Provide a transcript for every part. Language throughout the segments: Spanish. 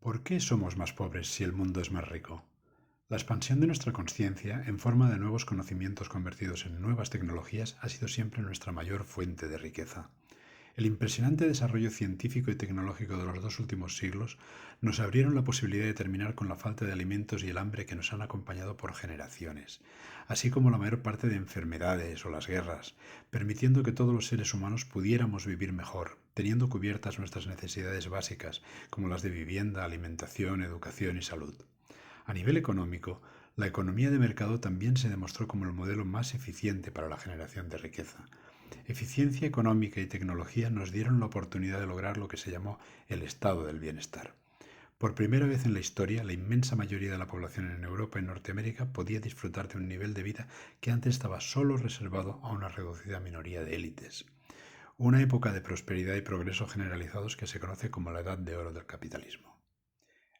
¿Por qué somos más pobres si el mundo es más rico? La expansión de nuestra conciencia en forma de nuevos conocimientos convertidos en nuevas tecnologías ha sido siempre nuestra mayor fuente de riqueza. El impresionante desarrollo científico y tecnológico de los dos últimos siglos nos abrieron la posibilidad de terminar con la falta de alimentos y el hambre que nos han acompañado por generaciones, así como la mayor parte de enfermedades o las guerras, permitiendo que todos los seres humanos pudiéramos vivir mejor, teniendo cubiertas nuestras necesidades básicas, como las de vivienda, alimentación, educación y salud. A nivel económico, la economía de mercado también se demostró como el modelo más eficiente para la generación de riqueza. Eficiencia económica y tecnología nos dieron la oportunidad de lograr lo que se llamó el estado del bienestar. Por primera vez en la historia, la inmensa mayoría de la población en Europa y Norteamérica podía disfrutar de un nivel de vida que antes estaba solo reservado a una reducida minoría de élites. Una época de prosperidad y progreso generalizados que se conoce como la edad de oro del capitalismo.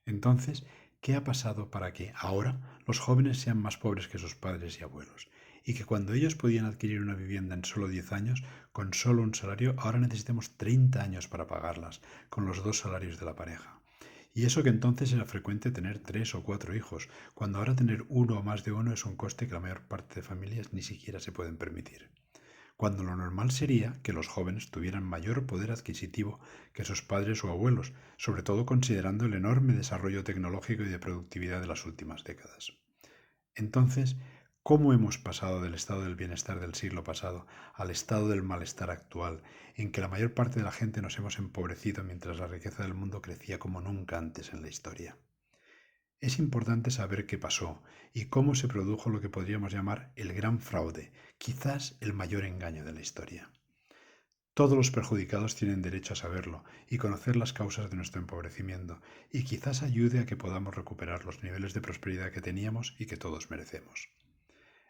Entonces, ¿qué ha pasado para que ahora los jóvenes sean más pobres que sus padres y abuelos? Y que cuando ellos podían adquirir una vivienda en solo 10 años, con solo un salario, ahora necesitemos 30 años para pagarlas, con los dos salarios de la pareja. Y eso que entonces era frecuente tener 3 o 4 hijos, cuando ahora tener uno o más de uno es un coste que la mayor parte de familias ni siquiera se pueden permitir, cuando lo normal sería que los jóvenes tuvieran mayor poder adquisitivo que sus padres o abuelos, sobre todo considerando el enorme desarrollo tecnológico y de productividad de las últimas décadas. Entonces, ¿cómo hemos pasado del estado del bienestar del siglo pasado al estado del malestar actual, en que la mayor parte de la gente nos hemos empobrecido mientras la riqueza del mundo crecía como nunca antes en la historia? Es importante saber qué pasó y cómo se produjo lo que podríamos llamar el gran fraude, quizás el mayor engaño de la historia. Todos los perjudicados tienen derecho a saberlo y conocer las causas de nuestro empobrecimiento, y quizás ayude a que podamos recuperar los niveles de prosperidad que teníamos y que todos merecemos.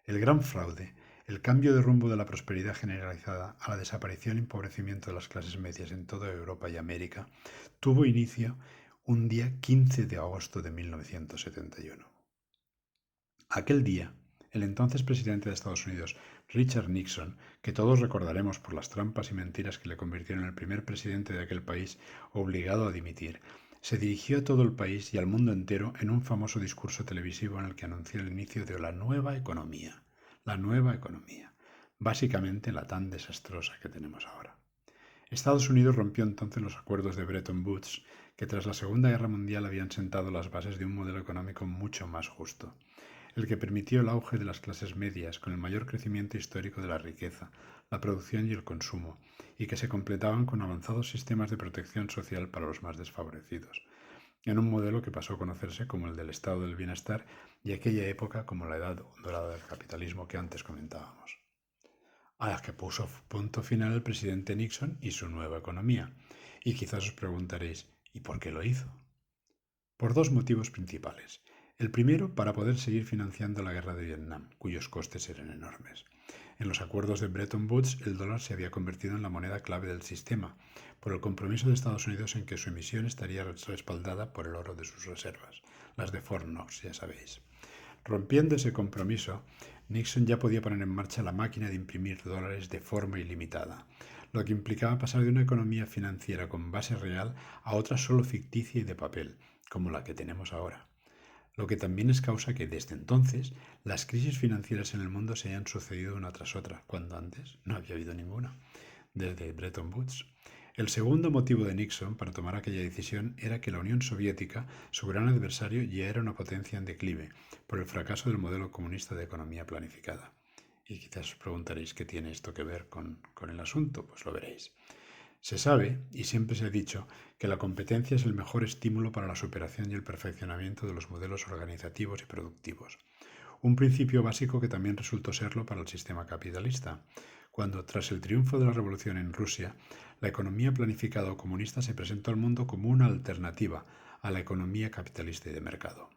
El gran fraude, el cambio de rumbo de la prosperidad generalizada a la desaparición y empobrecimiento de las clases medias en toda Europa y América, tuvo inicio un día 15 de agosto de 1971. Aquel día, el entonces presidente de Estados Unidos, Richard Nixon, que todos recordaremos por las trampas y mentiras que le convirtieron en el primer presidente de aquel país obligado a dimitir, se dirigió a todo el país y al mundo entero en un famoso discurso televisivo en el que anunció el inicio de la nueva economía. La nueva economía. Básicamente la tan desastrosa que tenemos ahora. Estados Unidos rompió entonces los acuerdos de Bretton Woods, que tras la Segunda Guerra Mundial habían sentado las bases de un modelo económico mucho más justo, el que permitió el auge de las clases medias con el mayor crecimiento histórico de la riqueza, la producción y el consumo, y que se completaban con avanzados sistemas de protección social para los más desfavorecidos, en un modelo que pasó a conocerse como el del estado del bienestar y aquella época como la edad dorada del capitalismo que antes comentábamos, a la que puso punto final el presidente Nixon y su nueva economía. Y quizás os preguntaréis, ¿y por qué lo hizo? Por dos motivos principales. El primero, para poder seguir financiando la guerra de Vietnam, cuyos costes eran enormes. En los acuerdos de Bretton Woods, el dólar se había convertido en la moneda clave del sistema, por el compromiso de Estados Unidos en que su emisión estaría respaldada por el oro de sus reservas, las de Fort Knox, ya sabéis. Rompiendo ese compromiso, Nixon ya podía poner en marcha la máquina de imprimir dólares de forma ilimitada, lo que implicaba pasar de una economía financiera con base real a otra solo ficticia y de papel, como la que tenemos ahora. Lo que también es causa que desde entonces las crisis financieras en el mundo se hayan sucedido una tras otra, cuando antes no había habido ninguna, desde Bretton Woods. El segundo motivo de Nixon para tomar aquella decisión era que la Unión Soviética, su gran adversario, ya era una potencia en declive por el fracaso del modelo comunista de economía planificada. Y quizás os preguntaréis qué tiene esto que ver con el asunto, pues lo veréis. Se sabe, y siempre se ha dicho, que la competencia es el mejor estímulo para la superación y el perfeccionamiento de los modelos organizativos y productivos. Un principio básico que también resultó serlo para el sistema capitalista, cuando, tras el triunfo de la revolución en Rusia, la economía planificada o comunista se presentó al mundo como una alternativa a la economía capitalista y de mercado.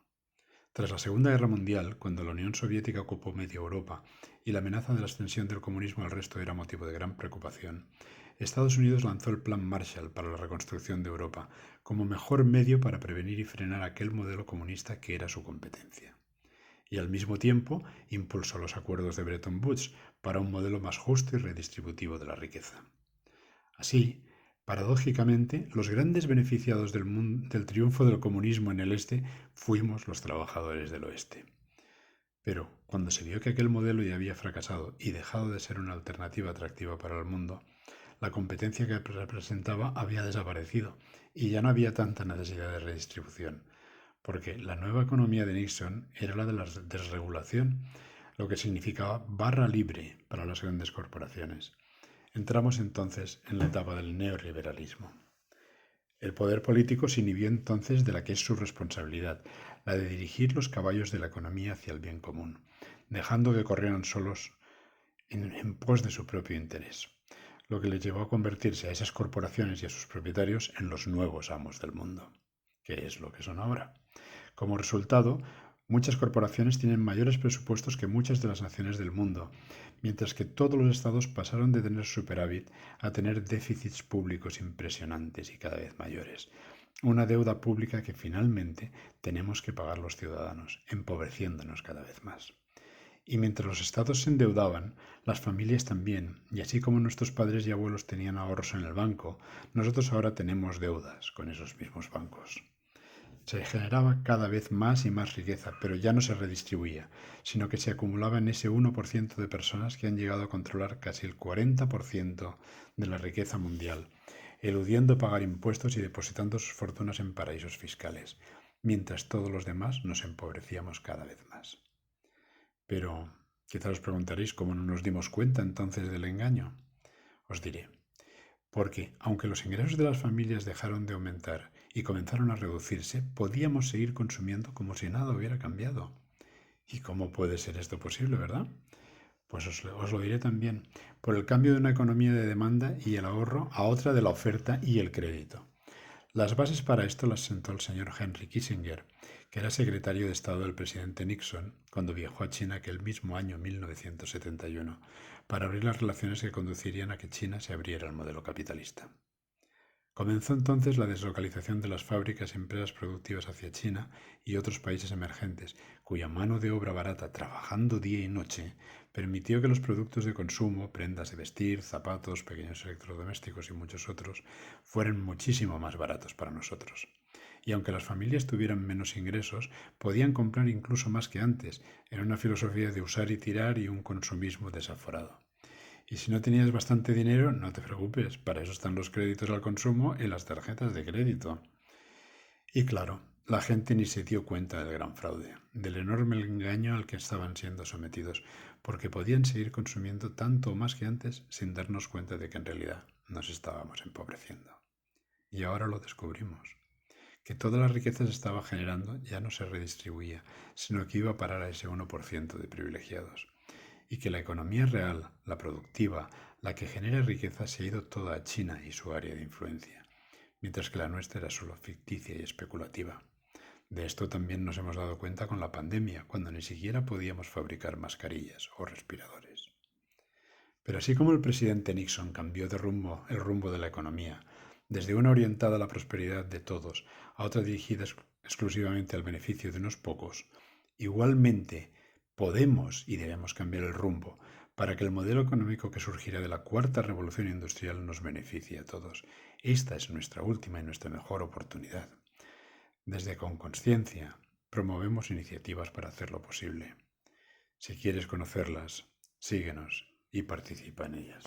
Tras la Segunda Guerra Mundial, cuando la Unión Soviética ocupó media Europa y la amenaza de la extensión del comunismo al resto era motivo de gran preocupación, Estados Unidos lanzó el Plan Marshall para la reconstrucción de Europa como mejor medio para prevenir y frenar aquel modelo comunista que era su competencia. Y al mismo tiempo impulsó los acuerdos de Bretton Woods para un modelo más justo y redistributivo de la riqueza. Así, Paradójicamente, los grandes beneficiados del triunfo del comunismo en el este fuimos los trabajadores del oeste. Pero cuando se vio que aquel modelo ya había fracasado y dejado de ser una alternativa atractiva para el mundo, la competencia que representaba había desaparecido y ya no había tanta necesidad de redistribución, porque la nueva economía de Nixon era la de la desregulación, lo que significaba barra libre para las grandes corporaciones. Entramos entonces en la etapa del neoliberalismo. El poder político se inhibió entonces de la que es su responsabilidad, la de dirigir los caballos de la economía hacia el bien común, dejando que corrieran solos en pos de su propio interés, lo que les llevó a convertirse a esas corporaciones y a sus propietarios en los nuevos amos del mundo, que es lo que son ahora. Como resultado, muchas corporaciones tienen mayores presupuestos que muchas de las naciones del mundo, mientras que todos los estados pasaron de tener superávit a tener déficits públicos impresionantes y cada vez mayores. Una deuda pública que finalmente tenemos que pagar los ciudadanos, empobreciéndonos cada vez más. Y mientras los estados se endeudaban, las familias también, y así como nuestros padres y abuelos tenían ahorros en el banco, nosotros ahora tenemos deudas con esos mismos bancos. Se generaba cada vez más y más riqueza, pero ya no se redistribuía, sino que se acumulaba en ese 1% de personas que han llegado a controlar casi el 40% de la riqueza mundial, eludiendo pagar impuestos y depositando sus fortunas en paraísos fiscales, mientras todos los demás nos empobrecíamos cada vez más. Pero quizá os preguntaréis cómo no nos dimos cuenta entonces del engaño. Os diré. Porque, aunque los ingresos de las familias dejaron de aumentar y comenzaron a reducirse, podíamos seguir consumiendo como si nada hubiera cambiado. ¿Y cómo puede ser esto posible, verdad? Pues os lo diré también, por el cambio de una economía de demanda y el ahorro a otra de la oferta y el crédito. Las bases para esto las sentó el señor Henry Kissinger, que era secretario de Estado del presidente Nixon cuando viajó a China aquel mismo año 1971, para abrir las relaciones que conducirían a que China se abriera al modelo capitalista. Comenzó entonces la deslocalización de las fábricas y empresas productivas hacia China y otros países emergentes, cuya mano de obra barata, trabajando día y noche, permitió que los productos de consumo, prendas de vestir, zapatos, pequeños electrodomésticos y muchos otros, fueran muchísimo más baratos para nosotros. Y aunque las familias tuvieran menos ingresos, podían comprar incluso más que antes, en una filosofía de usar y tirar y un consumismo desaforado. Y si no tenías bastante dinero, no te preocupes, para eso están los créditos al consumo y las tarjetas de crédito. Y claro, la gente ni se dio cuenta del gran fraude, del enorme engaño al que estaban siendo sometidos, porque podían seguir consumiendo tanto o más que antes sin darnos cuenta de que en realidad nos estábamos empobreciendo. Y ahora lo descubrimos, que toda la riqueza se estaba generando ya no se redistribuía, sino que iba a parar a ese 1% de privilegiados y que la economía real, la productiva, la que genera riqueza, se ha ido toda a China y su área de influencia, mientras que la nuestra era solo ficticia y especulativa. De esto también nos hemos dado cuenta con la pandemia, cuando ni siquiera podíamos fabricar mascarillas o respiradores. Pero así como el presidente Nixon cambió de rumbo el rumbo de la economía, desde una orientada a la prosperidad de todos a otra dirigida exclusivamente al beneficio de unos pocos, igualmente podemos y debemos cambiar el rumbo para que el modelo económico que surgirá de la cuarta revolución industrial nos beneficie a todos. Esta es nuestra última y nuestra mejor oportunidad. Desde Con Conciencia promovemos iniciativas para hacerlo posible. Si quieres conocerlas, síguenos y participa en ellas.